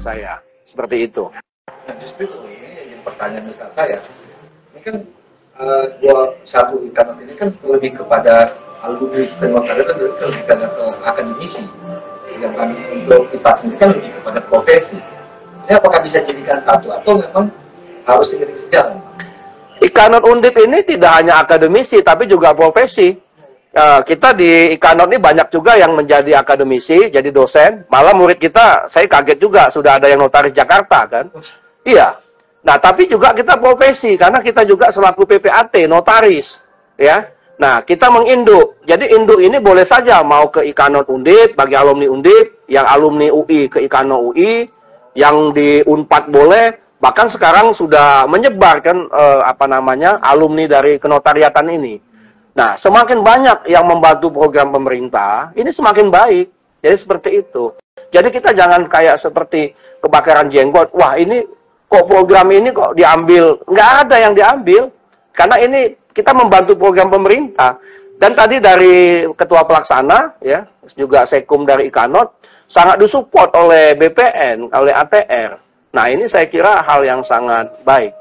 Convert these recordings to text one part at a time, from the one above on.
saya. Seperti itu. Nah, justru ini yang pertanyaan besar saya. Ini kan satu Ikanot ini kan lebih kepada alumni dan wakil itu lebih kepada akademisi. Yang kami untuk IPA sendiri kan lebih kepada profesi. Ini apakah bisa jadikan satu atau memang harus seiring sejalan? Ikanot Undip ini tidak hanya akademisi tapi juga profesi. Kita di Ikanot ini banyak juga yang menjadi akademisi, jadi dosen. Malah murid kita, saya kaget juga sudah ada yang notaris Jakarta kan. Iya. Nah, tapi juga kita profesi karena kita juga selaku PPAT, notaris, ya. Nah, kita menginduk. Jadi induk ini boleh saja mau ke Ikanot Undip bagi alumni Undip, yang alumni UI ke Ikanot UI, yang di Unpad boleh, bahkan sekarang sudah menyebar kan alumni dari kenotariatan ini. Nah, semakin banyak yang membantu program pemerintah, ini semakin baik. Jadi seperti itu. Jadi kita jangan kayak seperti kebakaran jenggot. Wah, ini kok program ini kok diambil? Nggak ada yang diambil. Karena ini kita membantu program pemerintah. Dan tadi dari Ketua Pelaksana, ya, juga Sekum dari Ikanot, sangat disupport oleh BPN, oleh ATR. Nah, ini saya kira hal yang sangat baik.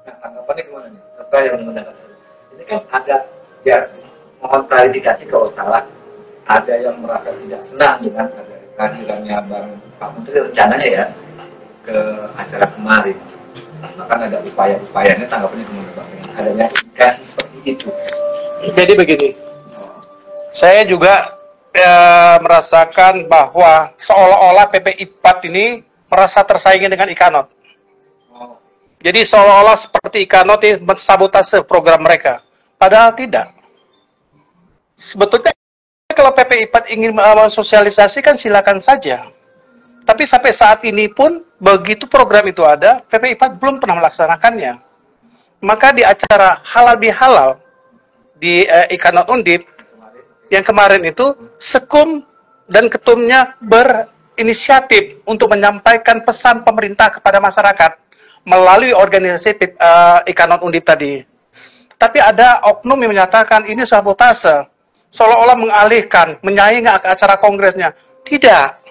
Nah, tanggapannya gimana nih? Setelah yang mendengar. Ini kan ada, ya, mohon klarifikasi kalau salah, ada yang merasa tidak senang dengan kehadirannya Pak Menteri rencananya ya, ke acara kemarin. Bahkan ada upaya-upayanya, tanggapannya gimana Pak? Adanya indikasi seperti itu. Jadi begini, saya juga merasakan bahwa seolah-olah PP IPAT ini merasa tersaingi dengan Ikanot. Jadi seolah-olah seperti Ikanot ini mensabotase program mereka. Padahal tidak. Sebetulnya kalau PP IPAT ingin mensosialisasikan silakan saja. Tapi sampai saat ini pun begitu program itu ada, PP IPAT belum pernah melaksanakannya. Maka di acara halal bihalal di Ikanot Undip yang kemarin itu, Sekum dan ketumnya berinisiatif untuk menyampaikan pesan pemerintah kepada masyarakat melalui organisasi Ikanot Undip tadi. Tapi ada oknum yang menyatakan ini sabotase, seolah-olah mengalihkan, menyaingi acara kongresnya. Tidak.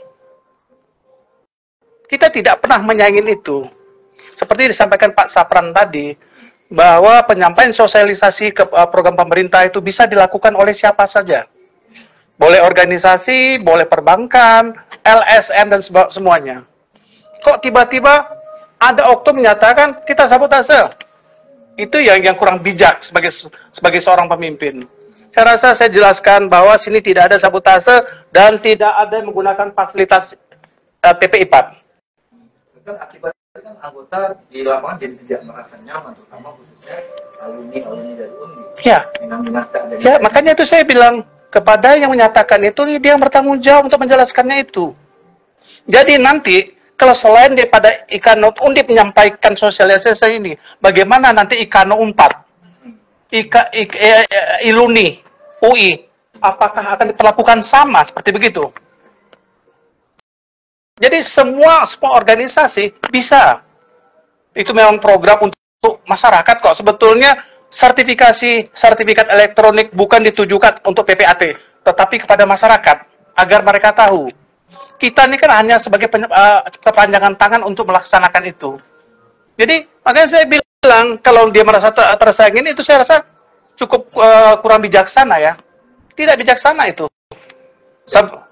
Kita tidak pernah menyaingin itu. Seperti disampaikan Pak Sapran tadi, bahwa penyampaian sosialisasi ke program pemerintah itu bisa dilakukan oleh siapa saja. Boleh organisasi, boleh perbankan, LSM, dan semuanya. Kok tiba-tiba ada oknum menyatakan kita sabotase? Itu yang kurang bijak sebagai seorang pemimpin. Saya rasa saya jelaskan bahwa sini tidak ada sabotase dan tidak ada yang menggunakan fasilitas PP IPAT. Kan akibatnya kan anggota di lapangan jadi tidak merasa nyaman, terutama khususnya alumni dari UNDIP. Ya. Ya, makanya itu saya bilang kepada yang menyatakan itu, dia yang bertanggung jawab untuk menjelaskannya itu. Jadi nanti kalau selain daripada Ikanot Undip menyampaikan sosialisasi ini, bagaimana nanti Ikanot Unpad, Iluni, UI, apakah akan diperlakukan sama seperti begitu? Jadi semua organisasi bisa. Itu memang program untuk masyarakat kok. Sebetulnya sertifikat elektronik bukan ditujukan untuk PPAT, tetapi kepada masyarakat agar mereka tahu. Kita ini kan hanya sebagai kepanjangan tangan untuk melaksanakan itu. Jadi makanya saya bilang kalau dia merasa tersaingin itu saya rasa cukup kurang bijaksana ya. Tidak bijaksana itu.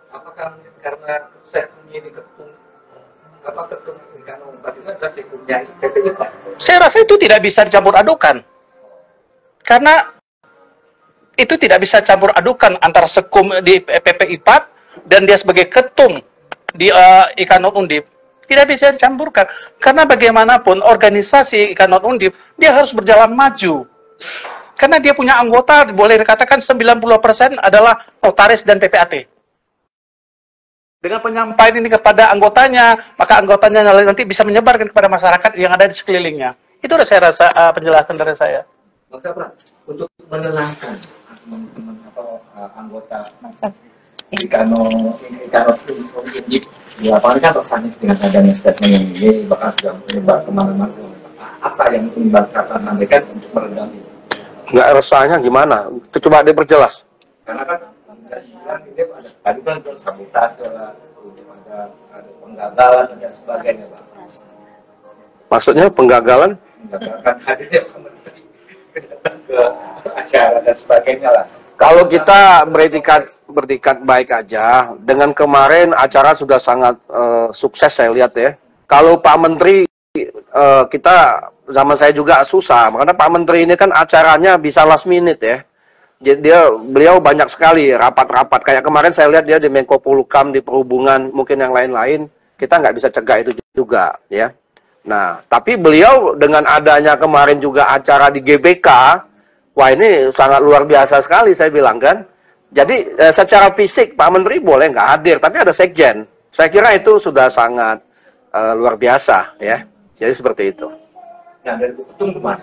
Apakah karena Sekumnya ini ketum Ikanot Unpad itu adalah Sekumnya PP IPAT? Saya rasa itu tidak bisa dicampur adukan. Karena itu tidak bisa campur adukan antara Sekum di PP IPAT dan dia sebagai ketum di Ikanot Undip. Tidak bisa dicampurkan. Karena bagaimanapun organisasi Ikanot Undip, dia harus berjalan maju. Karena dia punya anggota, boleh dikatakan 90% adalah notaris dan PPAT. Dengan penyampaian ini kepada anggotanya, maka anggotanya nanti bisa menyebarkan kepada masyarakat yang ada di sekelilingnya. Itu saya rasa penjelasan dari saya. Mas Sapran, untuk menenangkan teman-teman atau anggota Ikanot Undip di lapangan kan rasanya dengan adanya statement yang ini bahkan sudah menyebar kemana-mana. Apa yang ingin Bang Sapran sampaikan untuk meredam itu? Nggak resahnya gimana? Itu coba diperjelas. Karena kan ini ada tadi kan sabotase lah, ada ada penggagalan dan sebagainya, Pak. Maksudnya penggagalan? Menggagalkan hadirnya Pak Menteri datang ke acara dan sebagainya lah. Kalau kita bertikat baik aja, dengan kemarin acara sudah sangat sukses saya lihat ya. Kalau Pak Menteri, kita zaman saya juga susah, karena Pak Menteri ini kan acaranya bisa last minute ya. Jadi beliau banyak sekali rapat-rapat. Kayak kemarin saya lihat dia di Menko Polhukam, di Perhubungan, mungkin yang lain-lain. Kita nggak bisa cegah itu juga ya. Nah, tapi beliau dengan adanya kemarin juga acara di GBK, wah ini sangat luar biasa sekali saya bilang kan. Jadi secara fisik Pak Menteri boleh nggak hadir, tapi ada sekjen. Saya kira itu sudah sangat luar biasa ya. Jadi seperti itu. Nah, dari Bu Ketum kemana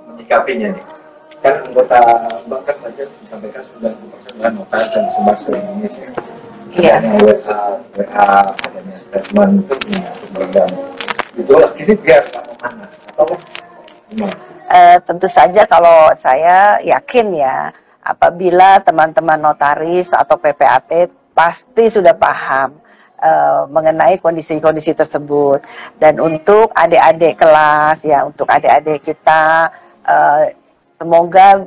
menyikapinya nih? Kan anggota bank kan saja disampaikan 90% dengan notaris dan sebar se-Indonesia. Iya. WA, adanya statement itu beragam. Ditolak ini biar kemana? Atau gimana? Tentu saja kalau saya yakin ya, apabila teman-teman notaris atau PPAT pasti sudah paham mengenai kondisi-kondisi tersebut. Dan untuk adik-adik kelas ya, untuk adik-adik kita, semoga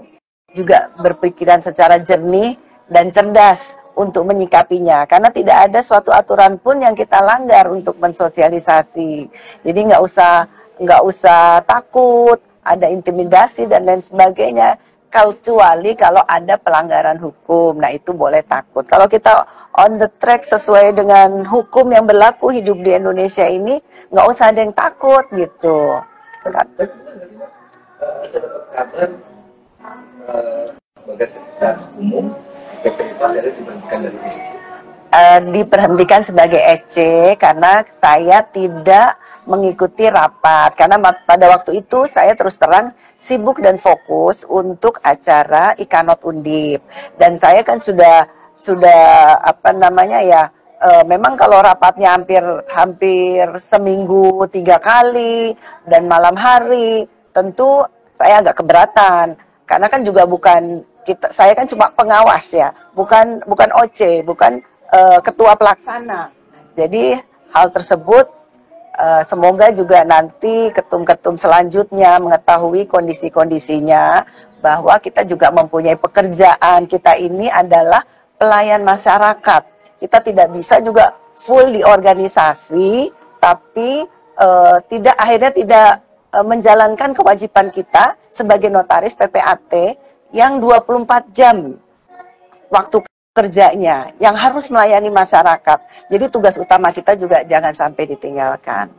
juga berpikiran secara jernih dan cerdas untuk menyikapinya, karena tidak ada suatu aturan pun yang kita langgar untuk mensosialisasi. Jadi nggak usah takut ada intimidasi dan lain sebagainya, kecuali kalau ada pelanggaran hukum. Nah itu boleh takut. Kalau kita on the track sesuai dengan hukum yang berlaku hidup di Indonesia ini, nggak usah ada yang takut gitu. Saya dapat kabar sebagai sekretaris umum PPIP dari diberhentikan dari SC. Diberhentikan sebagai SC karena saya tidak mengikuti rapat, karena pada waktu itu saya terus terang sibuk dan fokus untuk acara Ikanot Undip, dan saya kan sudah apa namanya ya, memang kalau rapatnya hampir seminggu 3 kali dan malam hari, tentu saya agak keberatan, karena kan juga saya kan cuma pengawas ya, bukan OC, bukan ketua pelaksana. Jadi hal tersebut semoga juga nanti ketum-ketum selanjutnya mengetahui kondisi-kondisinya, bahwa kita juga mempunyai pekerjaan. Kita ini adalah pelayan masyarakat. Kita tidak bisa juga full di organisasi, tapi akhirnya tidak menjalankan kewajiban kita sebagai notaris PPAT yang 24 jam waktu kerjanya, yang harus melayani masyarakat. Jadi tugas utama kita juga jangan sampai ditinggalkan.